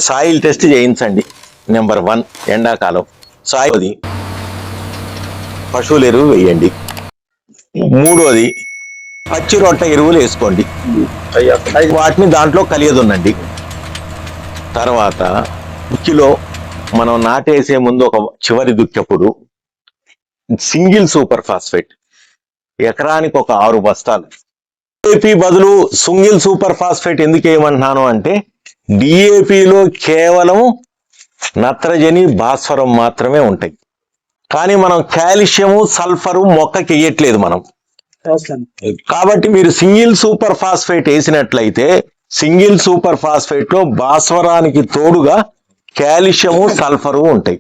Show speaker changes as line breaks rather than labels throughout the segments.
Soil test చేయించండి. Number 1 ఎండాకాలం soil పశువుల ఎరువు వేయండి. 3వది పచ్చి రొట్ట ఎరువులు వేసుకోండి. వాటిని దాంట్లో కలియదున్నండి. తర్వాత దుక్కిలో మనం నాటేసే ముందు ఒక చివరి దుక్కిప్పుడు సింగిల్ సూపర్ ఫాస్ఫేట్ ఎకరానికి ఒక 6 బస్తాలు. డిఏపి బదులు సింగిల్ సూపర్ ఫాస్ఫేట్ ఎందుకు వేయమంటున్నాను అంటే డిఏపిలో కేవలం నత్రజని భాస్వరం మాత్రమే ఉంటాయి. కానీ మనం కాల్షియము సల్ఫరు మొక్కకి వేయట్లేదు మనం. కాబట్టి మీరు సింగిల్ సూపర్ ఫాస్ఫేట్ వేసినట్లయితే సింగిల్ సూపర్ ఫాస్ఫేట్ లో భాస్వరానికి తోడుగా కాల్షియము సల్ఫరు ఉంటాయి.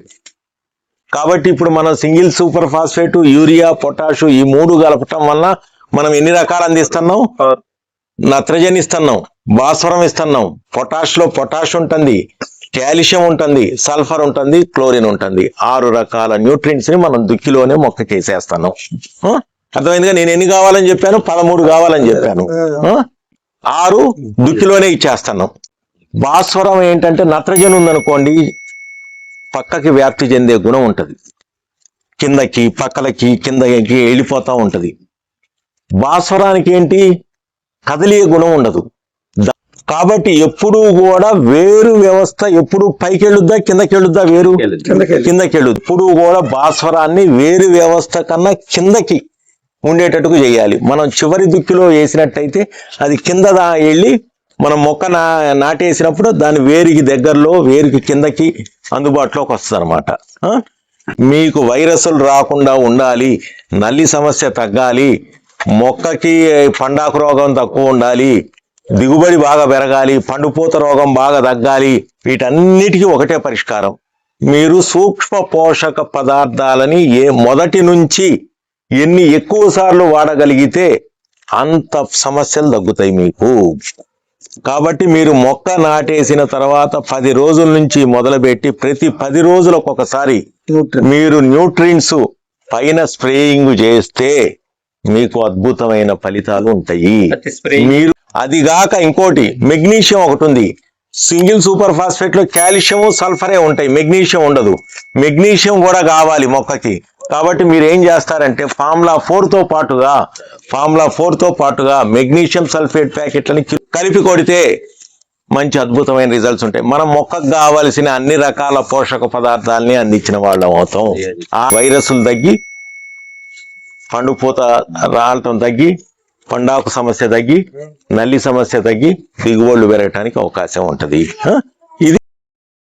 కాబట్టి ఇప్పుడు మనం single super phosphate urea potash ఈ 3 కలపటం వల్ల మనం ఎన్ని రకాలు అందిస్తున్నాం? నత్రజని ఇస్తున్నాం, భాస్వరం ఇస్తున్నాం, పొటాష్ లో పొటాష్ ఉంటుంది, కాల్షియం ఉంటుంది, సల్ఫర్ ఉంటుంది, క్లోరిన్ ఉంటుంది. 6 రకాల న్యూట్రియంట్స్ ని మనం దుక్కిలోనే మొక్క చేసేస్తున్నాం. అర్థమైందిగా? నేను ఎన్ని కావాలని చెప్పాను? 13 కావాలని చెప్పాను. 6 దుక్కిలోనే ఇచ్చేస్తున్నాం. భాస్వరం ఏంటంటే నత్రజని ఉందనుకోండి పక్కకి వ్యాప్తి చెందే గుణం ఉంటుంది, కిందకి పక్కలకి కిందకి వెళ్ళిపోతా ఉంటది. భాస్వరానికి ఏంటి? కదిలే గుణం ఉండదు. కాబట్టి ఎప్పుడు కూడా వేరు వ్యవస్థ ఎప్పుడు పైకి వెళ్ళుద్దా కిందకి వెళ్ళుద్దా? వేరు కిందకి వెళ్ళుద్ది. ఇప్పుడు కూడా భాస్వరాన్ని వేరు వ్యవస్థ కన్నా కిందకి ఉండేటట్టుగా చేయాలి. మనం చివరి దుక్కిలో వేసినట్టయితే అది కింద వెళ్ళి మనం మొక్క నాటేసినప్పుడు దాని వేరికి దగ్గరలో వేరికి కిందకి అందుబాటులోకి వస్తుంది అనమాట. మీకు వైరస్లు రాకుండా ఉండాలి, నల్లి సమస్య తగ్గాలి, మొక్కకి పండాకు రోగం తక్కువ ఉండాలి, దిగుబడి బాగా పెరగాలి, పండుపూత రోగం బాగా తగ్గాలి, వీటన్నిటికీ ఒకటే పరిష్కారం. మీరు సూక్ష్మ పోషక పదార్థాలని మొదటి నుంచి ఎన్ని ఎక్కువ సార్లు వాడగలిగితే అంత సమస్యలు తగ్గుతాయి మీకు. కాబట్టి మీరు మొక్క నాటేసిన తర్వాత 10 రోజుల నుంచి మొదలుపెట్టి ప్రతి 10 రోజులకు ఒకసారి మీరు న్యూట్రియంట్స్ పైన స్ప్రేయింగ్ చేస్తే మీకు అద్భుతమైన ఫలితాలు ఉంటాయి. మీరు అదిగాక ఇంకోటి మెగ్నీషియం ఒకటి ఉంది. సింగిల్ సూపర్ ఫాస్ఫేట్ లో కాల్షియం సల్ఫరే ఉంటాయి, మెగ్నీషియం ఉండదు. మెగ్నీషియం కూడా కావాలి మొక్కకి. కాబట్టి మీరు ఏం చేస్తారంటే ఫార్ములా 4 తో పాటుగా మెగ్నీషియం సల్ఫేట్ ప్యాకెట్లని కలిపి కొడితే మంచి అద్భుతమైన రిజల్ట్స్ ఉంటాయి. మనం మొక్కకు కావలసిన అన్ని రకాల పోషక పదార్థాలని అందించిన వాళ్ళం అవుతాం. ఆ వైరస్లు తగ్గి, పండుపూత రాలటం తగ్గి, పండాకు సమస్య తగ్గి, నల్లి సమస్య తగ్గి, దిగుబడులు పెరగటానికి అవకాశం ఉంటుంది.